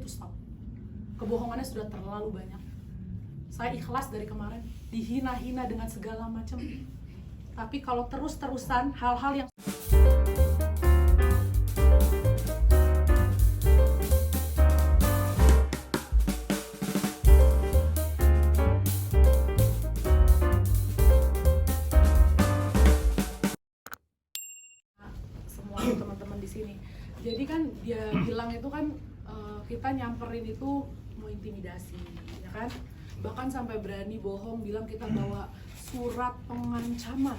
stop. Kebohongannya sudah terlalu banyak. Saya ikhlas dari kemarin, dihina-hina dengan segala macam. Tapi kalau terus-terusan hal-hal yang semua teman-teman di sini. Jadi kan dia bilang itu kan kita nyamperin itu mau intimidasi, ya kan? Bahkan sampai berani bohong bilang kita bawa surat pengancaman.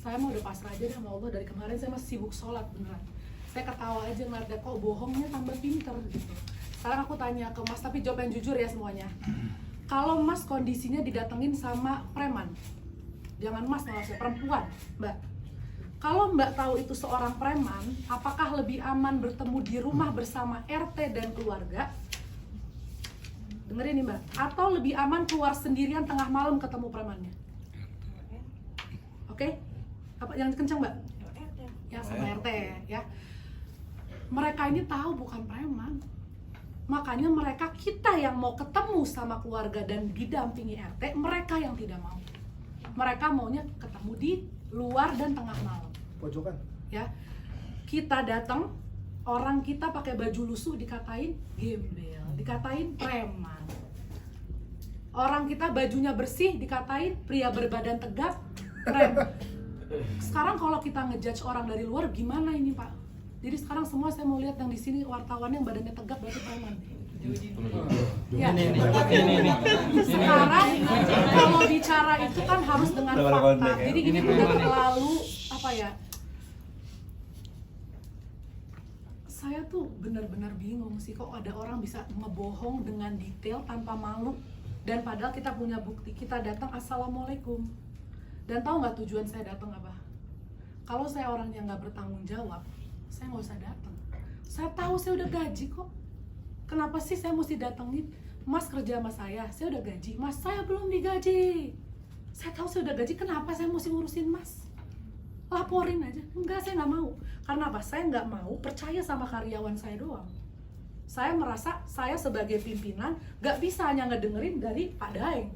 Saya mau udah pasrah aja deh sama Allah, dari kemarin saya masih sibuk sholat beneran. Saya ketawa aja ngeliatnya kok bohongnya tambah pinter gitu. Sekarang aku tanya ke Mas, tapi jawab yang jujur ya semuanya. Kalau Mas kondisinya didatengin sama preman, jangan Mas malah saya perempuan, Mbak. Kalau Mbak tahu itu seorang preman, apakah lebih aman bertemu di rumah bersama RT dan keluarga? Dengerin nih Mbak, atau lebih aman keluar sendirian tengah malam ketemu premannya? Oke? Apa yang kenceng Mbak? Ya sama RT ya. Mereka ini tahu bukan preman. Makanya kita yang mau ketemu sama keluarga dan didampingi RT, mereka yang tidak mau. Mereka maunya ketemu di luar dan tengah malam. Pojokan. Ya. Kita datang, orang kita pakai baju lusuh dikatain gembel, dikatain preman. Orang kita bajunya bersih dikatain pria berbadan tegap, preman. Sekarang kalau kita ngejudge orang dari luar gimana ini Pak? Jadi sekarang semua saya mau lihat yang di sini wartawannya yang badannya tegap berarti preman. Ya. Sekarang kalau bicara itu kan harus dengan fakta. Jadi gini udah terlalu apa ya? Saya tuh benar-benar bingung sih kok ada orang bisa ngebohong dengan detail tanpa malu. Dan padahal kita punya bukti, kita datang assalamualaikum. Dan tahu nggak tujuan saya datang apa? Kalau saya orang yang nggak bertanggung jawab, saya nggak usah datang. Saya tahu saya udah gaji kok. Kenapa sih saya mesti datengin? Mas kerja sama saya udah gaji. Mas saya belum digaji. Saya tahu saya udah gaji, kenapa saya mesti ngurusin Mas? Laporin aja. Enggak, saya nggak mau. Karena apa? Saya nggak mau percaya sama karyawan saya doang. Saya merasa saya sebagai pimpinan nggak bisa hanya ngedengerin dari Pak Daeng.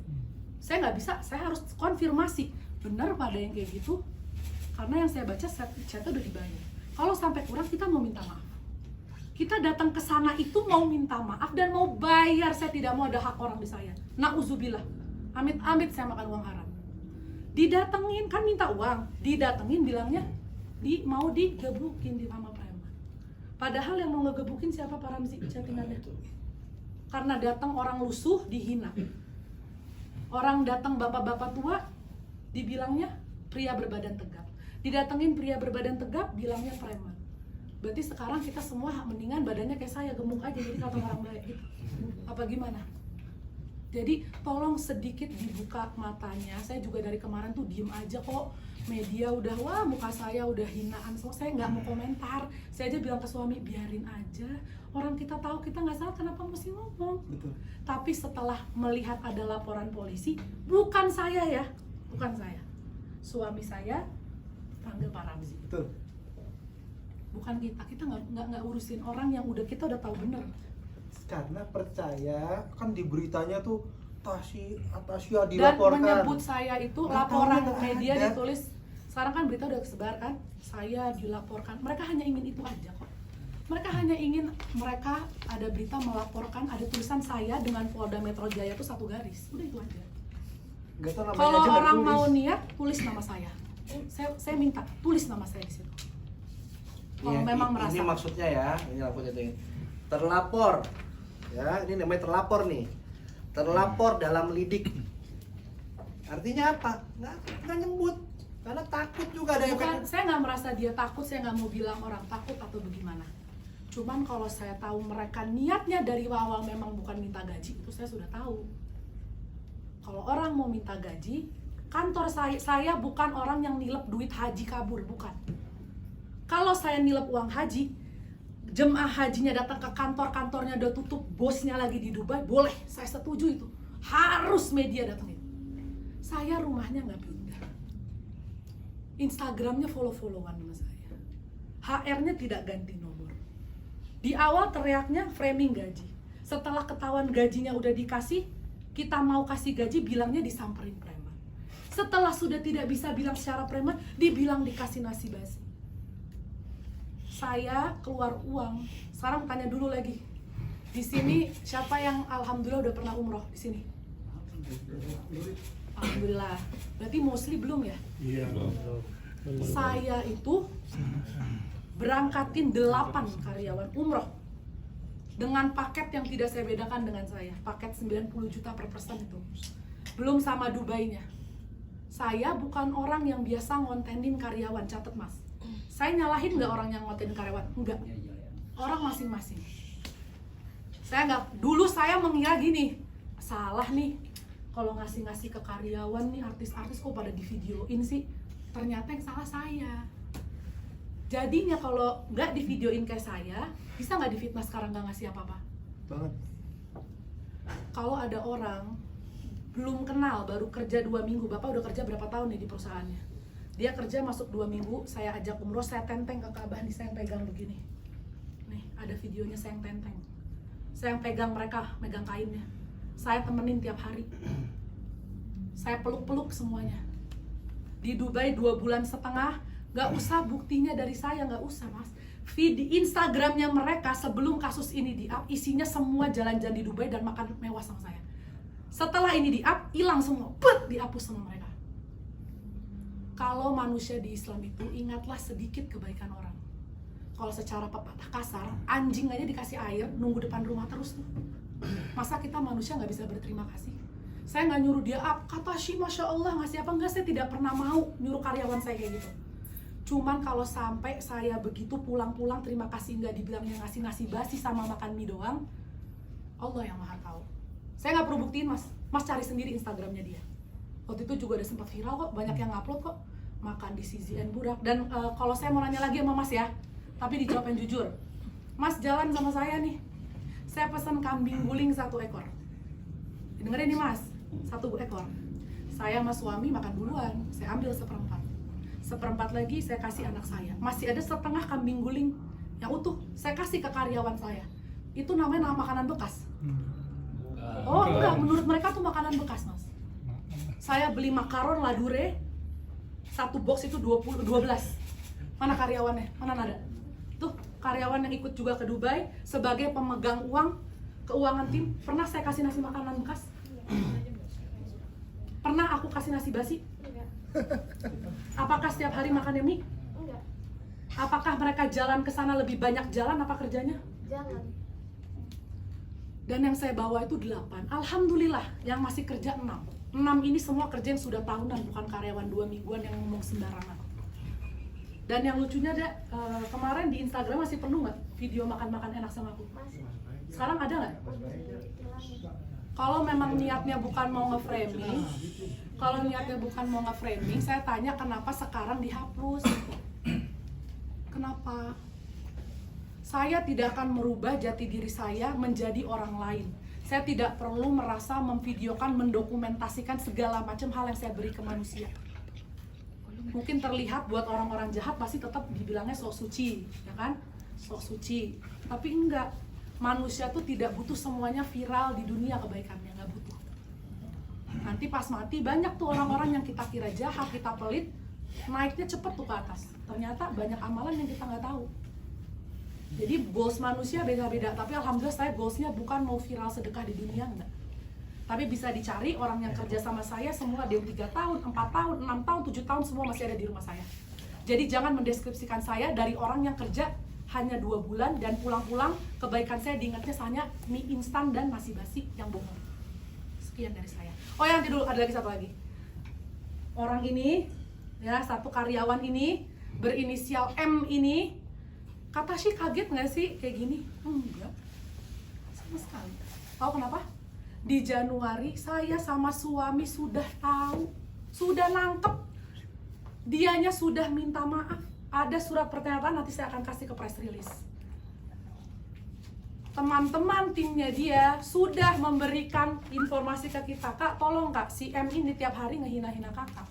Saya nggak bisa, saya harus konfirmasi. Benar Pak Daeng kayak gitu? Karena yang saya baca chatnya udah dibayar. Kalau sampai kurang kita mau minta maaf. Kita datang ke sana itu mau minta maaf dan mau bayar. Saya tidak mau ada hak orang di saya. Nauzubillah. Amit-amit saya makan uang haram. Didatengin kan minta uang, didatengin bilangnya mau digebukin di sama preman. Padahal yang mau ngegebukin siapa Pak Ramzi chattingannya? Karena datang orang lusuh dihina. Orang datang bapak-bapak tua dibilangnya pria berbadan tegap. Didatengin pria berbadan tegap bilangnya preman. Berarti sekarang kita semua mendingan badannya kayak saya, gemuk aja jadi kata orang baik gitu. Apa gimana? Jadi tolong sedikit dibuka matanya. Saya juga dari kemarin tuh diem aja kok. Media udah, wah muka saya udah hinaan. So, saya nggak mau komentar. Saya aja bilang ke suami, biarin aja. Orang kita tahu kita nggak salah, kenapa mesti ngomong? Betul. Tapi setelah melihat ada laporan polisi, bukan saya ya, bukan saya. Suami saya panggil Pak Ramzi. Betul. Bukan kita nggak urusin orang yang kita udah tahu bener. Karena percaya kan di beritanya tuh Tasya Dan dilaporkan. menyebut saya itu laporan media ada. ditulis. Sekarang kan berita udah kesebar kan, saya dilaporkan. Mereka hanya ingin itu aja kok. Mereka hanya ingin ada berita melaporkan, ada tulisan saya dengan Polda Metro Jaya itu satu garis. Udah itu aja. Kalau orang mau niat tulis nama saya. Saya minta tulis nama saya di situ. Kalau memang merasa. Ini maksudnya ya, ini maksudnya terlapor. Ya, ini namanya terlapor nih. Terlapor dalam lidik. Artinya apa? Nggak nyebut. Karena takut juga ada yang Bukan, saya nggak merasa dia takut, saya nggak mau bilang orang takut atau bagaimana. Cuman kalau saya tahu mereka niatnya dari awal memang bukan minta gaji, itu saya sudah tahu. Kalau orang mau minta gaji, kantor saya bukan orang yang nilep duit haji kabur, bukan. Kalau saya nilep uang haji, jemaah hajinya datang ke kantornya udah tutup, bosnya lagi di Dubai, boleh, saya setuju itu. Harus media datangin. Saya rumahnya nggak pindah. Instagramnya follow-followan sama saya. HR-nya tidak ganti nomor. Di awal teriaknya framing gaji. Setelah ketahuan gajinya udah dikasih, kita mau kasih gaji bilangnya disamperin preman. Setelah sudah tidak bisa bilang secara preman, dibilang dikasih nasi basi. Saya keluar uang. Sekarang tanya dulu lagi. Di sini siapa yang alhamdulillah udah pernah umroh di sini? Alhamdulillah. Berarti mostly belum ya? Iya. Saya itu berangkatin 8 karyawan umroh dengan paket yang tidak saya bedakan dengan saya. Paket 90 juta per person itu. Belum sama Dubainya. Saya bukan orang yang biasa ngontenin karyawan, catet mas. Saya nyalahin nggak orang yang ngontenin karyawan? Enggak. Orang masing-masing. Dulu saya mengira gini, salah nih kalau ngasih-ngasih ke karyawan nih, artis-artis kok pada di videoin sih. Ternyata yang salah saya. Jadinya kalau nggak di videoin kayak saya, bisa nggak difitnah sekarang nggak ngasih apa-apa? Banget. Kalau ada orang belum kenal, baru kerja 2 minggu, Bapak udah kerja berapa tahun nih di perusahaannya? Dia kerja masuk 2 minggu, saya ajak umroh, saya tenteng ke Ka'bah nih, saya yang pegang begini. Nih, ada videonya saya yang tenteng. Saya yang pegang mereka, megang kainnya. Saya temenin tiap hari. Saya peluk-peluk semuanya. Di Dubai 2,5 bulan, nggak usah buktinya dari saya, nggak usah mas. Feed di Instagramnya mereka sebelum kasus ini di-up, isinya semua jalan-jalan di Dubai dan makan mewah sama saya. Setelah ini di-up, hilang semua, dihapus sama mereka. Kalau manusia di Islam itu, ingatlah sedikit kebaikan orang. Kalau secara pepatah kasar, anjing aja dikasih air, nunggu depan rumah terus tuh. Masa kita manusia nggak bisa berterima kasih? Saya nggak nyuruh dia up, kata Shi, Masya Allah, ngasih apa enggak, saya tidak pernah mau nyuruh karyawan saya kayak gitu. Cuman kalau sampai saya begitu pulang-pulang terima kasih nggak dibilangnya ngasih-ngasih basi sama makan mie doang, Allah yang maha tahu. Saya nggak perlu buktiin mas, mas cari sendiri Instagramnya dia. Waktu itu juga ada sempat viral kok, banyak yang ngupload kok, makan di CZN Burak. Dan kalau saya mau nanya lagi sama mas ya, tapi dijawab yang jujur. Mas jalan sama saya nih, saya pesan kambing guling 1 ekor. Dengerin nih mas, 1 ekor. Saya sama suami makan duluan, saya ambil 1/4. 1/4 lagi saya kasih anak saya. Masih ada 1/2 kambing guling yang utuh, saya kasih ke karyawan saya. Itu namanya makanan bekas. Oh enggak, menurut mereka tuh makanan bekas mas. Saya beli makaron ladure, 1 box itu 12. Mana karyawannya? Mana ada? Tuh karyawan yang ikut juga ke Dubai sebagai pemegang uang keuangan tim. Pernah saya kasih nasi makanan bekas? Pernah aku kasih nasi basi? Enggak. Apakah setiap hari makannya mie? Enggak. Apakah mereka jalan ke sana lebih banyak jalan apa kerjanya? Jangan. Dan yang saya bawa itu 8. Alhamdulillah yang masih kerja 6. 6 ini semua kerja yang sudah tahunan, bukan karyawan 2 mingguan yang ngomong sembarangan. Dan yang lucunya ada, kemarin di Instagram masih penuh nggak video makan-makan enak sama aku? Masih. Sekarang ada nggak? Hilangin. Kalau memang niatnya bukan mau nge-framing, saya tanya kenapa sekarang dihapus? Kenapa? Saya tidak akan merubah jati diri saya menjadi orang lain. Saya tidak perlu merasa memvideokan, mendokumentasikan segala macam hal yang saya beri ke manusia. Mungkin terlihat buat orang-orang jahat pasti tetap dibilangnya sok suci, ya kan? Sok suci. Tapi enggak. Manusia tuh tidak butuh semuanya viral di dunia kebaikannya, nggak butuh. Nanti pas mati banyak tuh orang-orang yang kita kira jahat, kita pelit, naiknya cepet tuh ke atas. Ternyata banyak amalan yang kita nggak tahu. Jadi goals manusia beda-beda, tapi alhamdulillah saya goalsnya bukan mau viral sedekah di dunia, enggak. Tapi bisa dicari orang yang kerja sama saya semua ada yang 3 tahun, 4 tahun, 6 tahun, 7 tahun semua masih ada di rumah saya. Jadi jangan mendeskripsikan saya dari orang yang kerja hanya 2 bulan dan pulang-pulang kebaikan saya diingatnya hanya mie instan dan nasi basi yang bohong. Sekian dari saya. Oh yang dulu ada lagi satu lagi. Orang ini ya, satu karyawan ini berinisial M ini, kata sih kaget nggak sih kayak gini? Enggak, sama sekali. Tahu kenapa? Di Januari saya sama suami sudah tahu, sudah nangkep, dianya sudah minta maaf. Ada surat pernyataan, nanti saya akan kasih ke press release. Teman-teman timnya dia sudah memberikan informasi ke kita, Kak tolong Kak, si M ini tiap hari ngehina-hina kakak.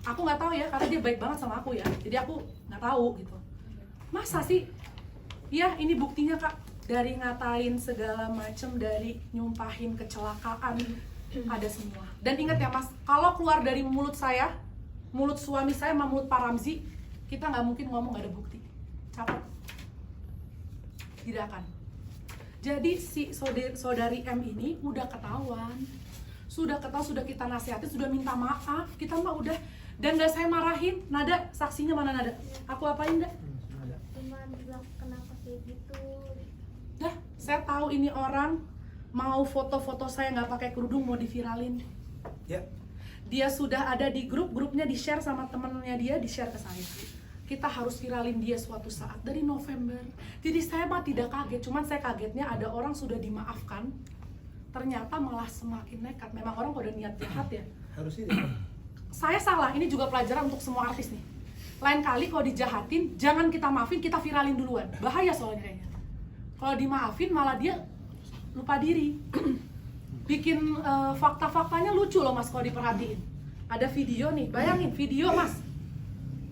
Aku nggak tahu ya, karena dia baik banget sama aku ya, jadi aku nggak tahu gitu. Masa sih? Ya ini buktinya Kak, dari ngatain segala macem, dari nyumpahin kecelakaan, ada semua. Dan ingat ya mas, kalau keluar dari mulut saya, mulut suami saya sama mulut Pak Ramzi, kita nggak mungkin ngomong nggak ada bukti. Catat. Tidak akan. Jadi si saudari M ini udah ketahuan, sudah kita nasihatin, sudah minta maaf, kita mah udah, dan nggak saya marahin. Nada, saksinya mana Nada? Aku apain enggak? Cuma bilang kenapa kayak gitu. Dah, saya tahu ini orang mau foto-foto saya nggak pakai kerudung mau diviralin. Ya. Dia sudah ada di grupnya di share sama temennya dia, di share ke saya. Kita harus viralin dia suatu saat dari November. Jadi saya mah tidak kaget, cuman saya kagetnya ada orang sudah dimaafkan, ternyata malah semakin nekat. Memang orang kalau udah niat jahat ya. Harus ini. Saya salah, ini juga pelajaran untuk semua artis nih. Lain kali kalau dijahatin, jangan kita maafin, kita viralin duluan. Bahaya soalnya kayaknya. Kalau dimaafin malah dia lupa diri. Bikin fakta-faktanya lucu loh mas kalau diperhatiin. Ada video nih, bayangin video mas.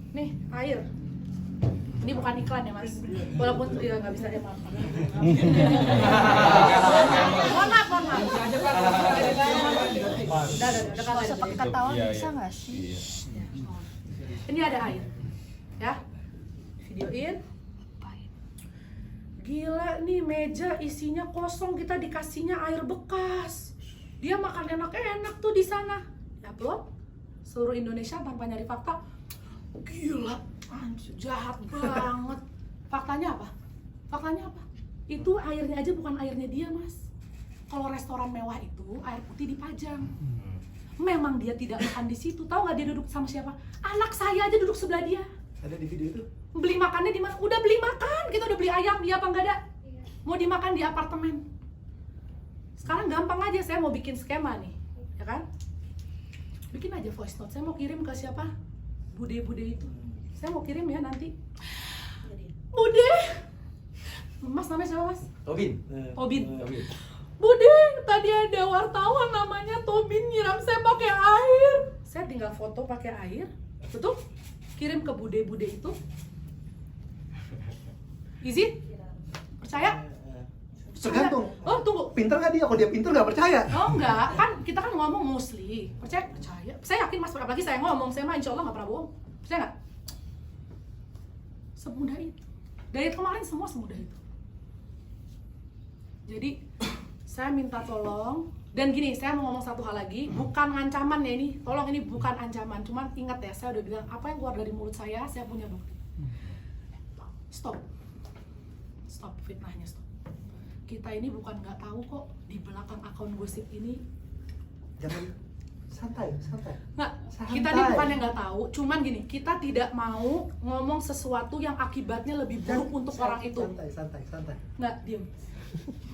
Nih, air. Ini bukan iklan ya mas. Walaupun ya nggak bisa ya maaf. Mohon maaf. Udah Usah pakai ketawa bisa nggak sih? Ini ada air, ya. Videoin. Gila nih meja isinya kosong, kita dikasihnya air bekas. Dia makan enak-enak tuh di sana. Upload seluruh Indonesia tanpa nyari fakta. Gila, anjir, jahat banget. Faktanya apa? Itu airnya aja bukan airnya dia mas. Kalau restoran mewah itu air putih dipajang. Memang dia tidak makan di situ. Tahu nggak dia duduk sama siapa? Anak saya aja duduk sebelah dia. Ada di video itu? Beli makannya di mana? Udah beli makan, kita udah beli ayam, dia apa enggak ada? Iya. Mau dimakan di apartemen. Sekarang gampang aja, saya mau bikin skema nih, ya kan? Bikin aja voice note, saya mau kirim ke siapa? Bude itu. Saya mau kirim ya nanti. Bude! Mas namanya siapa mas? Tobin. Tobin. Bude, tadi ada wartawan namanya Tobin nyiram saya pakai air. Saya tinggal foto pakai air, betul? Kirim ke bude itu. Easy? Percaya? Tergantung. Oh tunggu. Pinter nggak dia? Kalau dia pinter nggak percaya. Oh enggak, kan kita kan ngomong mostly. Percaya? Saya yakin mas, apalagi saya ngomong, saya mah insya Allah nggak pernah bohong. Percaya nggak? Semudah itu. Dari kemarin semua semudah itu. Jadi saya minta tolong. Dan gini, saya mau ngomong satu hal lagi, bukan ancaman ya ini, tolong ini bukan ancaman, cuman ingat ya, saya udah bilang apa yang keluar dari mulut saya punya bukti. Stop fitnahnya, stop. Kita ini bukan nggak tahu kok di belakang akun gosip ini. Jangan santai. Nggak, Santai. kita ini bukan yang nggak tahu, cuman gini, kita tidak mau ngomong sesuatu yang akibatnya lebih buruk untuk orang itu. Santai. Nggak, diem.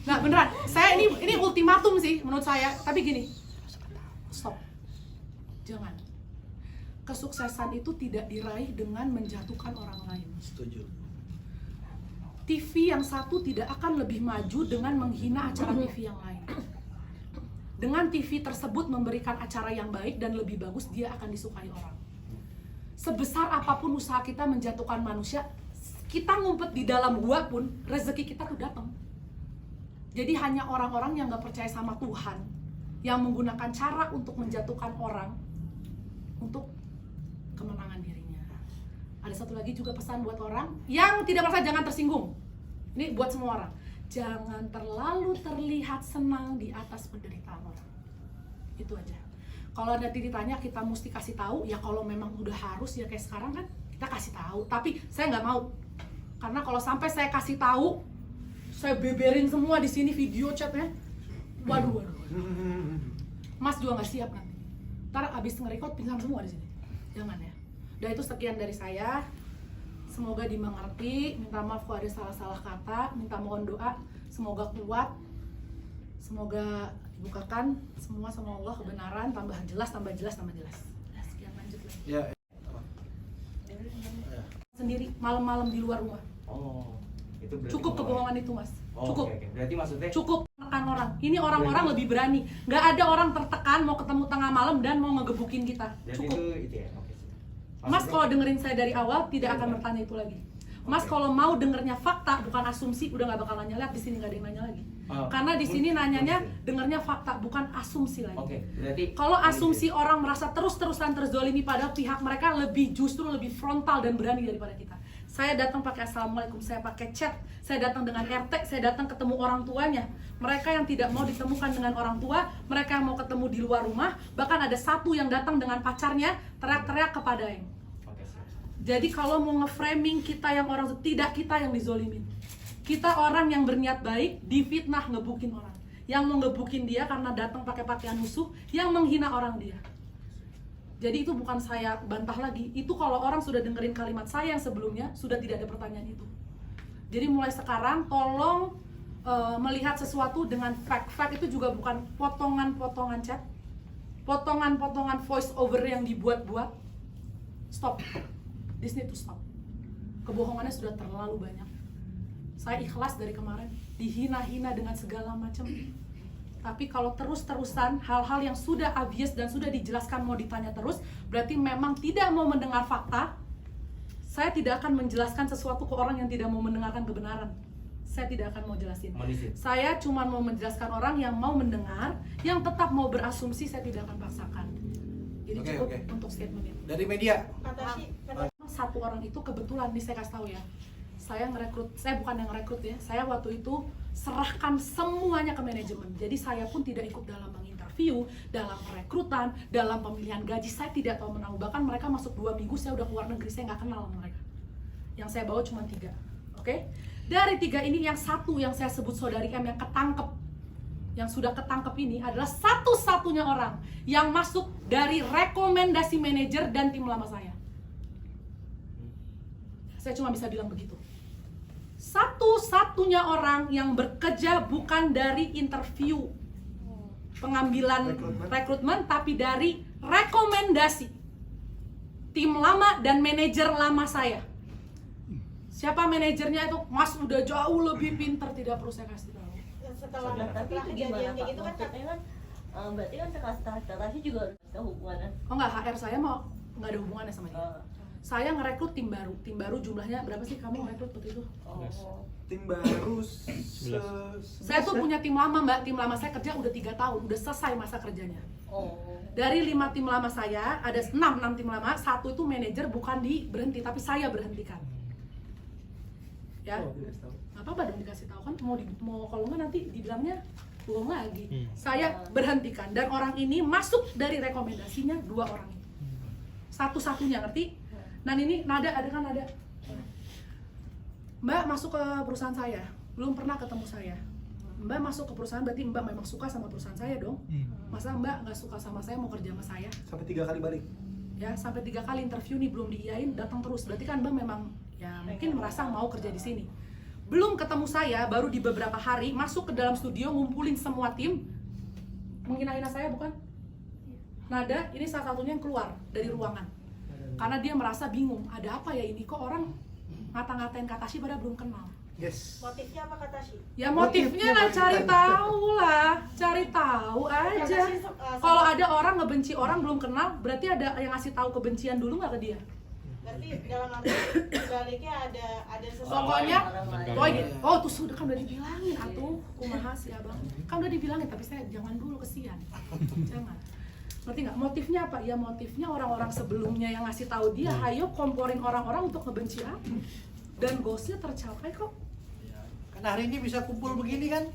Nggak, beneran, saya ini ultimatum sih menurut saya, tapi gini, stop, jangan. Kesuksesan itu tidak diraih dengan menjatuhkan orang lain. Setuju. TV yang satu tidak akan lebih maju dengan menghina acara TV yang lain. Dengan TV tersebut memberikan acara yang baik dan lebih bagus, dia akan disukai orang. Sebesar apapun usaha kita menjatuhkan manusia, kita ngumpet di dalam gua pun, rezeki kita tuh datang. Jadi hanya orang-orang yang gak percaya sama Tuhan yang menggunakan cara untuk menjatuhkan orang untuk kemenangan dirinya. Ada satu lagi juga pesan buat orang yang tidak merasa, jangan tersinggung. Ini buat semua orang. Jangan terlalu terlihat senang di atas penderitaan orang. Itu aja. Kalau nanti ditanya kita mesti kasih tahu, ya kalau memang udah harus ya kayak sekarang kan kita kasih tahu. Tapi saya nggak mau. Karena kalau sampai saya kasih tahu, saya beberin semua di sini video chatnya. Waduh. Mas juga nggak siap nanti. Ntar abis nge-record pingsan semua di sini. Jangan ya. Udah, itu sekian dari saya. Semoga dimengerti. Minta maaf kalau ada salah-salah kata. Minta mohon doa. Semoga kuat. Semoga dibukakan semua sama Allah kebenaran. Tambah jelas. Nah, sekian, lanjut lagi. Ya. Sendiri malam-malam di luar rumah. Oh, itu berarti Cukup kebohongan itu mas. Oh, Cukup. oke. Berarti maksudnya Cukup tekan orang. Ini orang-orang lebih berani. Nggak ada orang tertekan mau ketemu tengah malam dan mau ngegebukin kita. berarti Cukup. itu ya. Oke. Mas kalau dengerin saya dari awal tidak akan bertanya itu lagi. Mas Oke. kalau mau dengernya fakta bukan asumsi, udah nggak bakal nanya. Lihat di sini nggak ada yang nanya lagi. Oh. Karena di sini nanyanya dengernya fakta bukan asumsi lagi. Oke, berarti Kalau asumsi orang merasa terus-terusan terzolimi pada pihak mereka justru lebih frontal dan berani daripada kita. Saya datang pakai assalamualaikum, saya pakai chat, saya datang dengan RT, saya datang ketemu orang tuanya. Mereka yang tidak mau ditemukan dengan orang tua, mereka yang mau ketemu di luar rumah, bahkan ada satu yang datang dengan pacarnya teriak-teriak kepada yang. Oke, siap. Jadi kalau mau nge-framing kita yang orang, tidak kita yang dizolimin. Kita orang yang berniat baik, difitnah ngebukin orang. Yang mau ngebukin dia karena datang pakai pakaian musuh, yang menghina orang dia. Jadi itu bukan saya bantah lagi. Itu kalau orang sudah dengerin kalimat saya yang sebelumnya, sudah tidak ada pertanyaan itu. Jadi mulai sekarang tolong melihat sesuatu dengan fact. Fact itu juga bukan potongan-potongan chat, potongan-potongan voice over yang dibuat-buat. Stop. This need to stop. Kebohongannya sudah terlalu banyak. Saya ikhlas dari kemarin, dihina-hina dengan segala macam. Tapi kalau terus-terusan hal-hal yang sudah obvious dan sudah dijelaskan mau ditanya terus, berarti memang tidak mau mendengar fakta. Saya tidak akan menjelaskan sesuatu ke orang yang tidak mau mendengarkan kebenaran. Saya tidak akan mau jelasin. Manisin. Saya cuma mau menjelaskan orang yang mau mendengar, yang tetap mau berasumsi, saya tidak akan paksakan. Jadi Oke, cukup oke. untuk statement ini. Dari media. Satu orang itu kebetulan, nih saya kasih tahu ya, saya ngerekrut, saya bukan yang ngerekrut ya, saya waktu itu serahkan semuanya ke manajemen. Jadi saya pun tidak ikut dalam menginterview, dalam perekrutan, dalam pemilihan gaji, saya tidak tahu menahu. Bahkan mereka masuk 2 minggu, saya udah keluar negeri, saya nggak kenal sama mereka. Yang saya bawa cuma 3, oke? Dari 3 ini, yang satu yang saya sebut saudari M yang ketangkep, yang sudah ketangkep ini adalah satu-satunya orang yang masuk dari rekomendasi manajer dan tim lama saya. Saya cuma bisa bilang begitu. Satu-satunya orang yang bekerja bukan dari interview pengambilan rekrutmen, tapi dari rekomendasi tim lama dan manajer lama saya. Siapa manajernya itu? Mas udah jauh lebih pinter, tidak perlu saya kasih tahu. Setelah Tapi itu gimana kejadian Pak? kayak gitu kan Maksudnya kan berarti kan Takashi juga harus tahu hubungannya. Oh enggak, HR saya mau nggak ada hubungannya sama dia. Saya ngerekrut tim baru jumlahnya berapa sih kamu ngerekrut waktu itu? Tim baru Saya tuh punya tim lama mbak, tim lama saya kerja udah 3 tahun, udah selesai masa kerjanya. Dari 5 tim lama saya, ada 6 tim lama, 1 itu manajer bukan berhenti, tapi saya berhentikan. Ya, nggak apa-apa dong dikasih tahu kan, mau kalau nggak nanti dibilangnya bohong lagi. Saya berhentikan, dan orang ini masuk dari rekomendasinya 2 orang itu. Satu-satunya, ngerti? Nah ini Nada, ada kan Nada? Mbak masuk ke perusahaan saya, belum pernah ketemu saya. Mbak masuk ke perusahaan berarti Mbak memang suka sama perusahaan saya dong. Masa Mbak nggak suka sama saya mau kerja sama saya? sampai 3 kali balik. Ya sampai 3 kali interview nih belum diiyain, datang terus. Berarti kan Mbak memang ya mungkin merasa mau kerja di sini. Belum ketemu saya, baru di beberapa hari masuk ke dalam studio ngumpulin semua tim, menghina-hina saya bukan? Nada ini salah satunya yang keluar dari ruangan. Karena dia merasa bingung, ada apa ya ini, kok orang ngata-ngatain Katashi pada belum kenal. Yes. motifnya apa kata sih? Ya motifnya lah, cari tahu lah, cari tahu aja. Kalau ada orang ngebenci orang belum kenal, berarti ada yang ngasih tahu kebencian dulu nggak ke dia? Berarti dalam arti baliknya ada sesuatu. Pokoknya, oh tuh sudah kan udah dibilangin atuh, kumaha sih abang, kan udah dibilangin, tapi saya jangan dulu kesian, jangan. Ngerti nggak? Motifnya apa? Ya motifnya orang-orang sebelumnya yang ngasih tahu dia, hayo komporin orang-orang untuk ngebenci aku. Dan goalsnya tercapai kok. Karena hari ini bisa kumpul begini kan,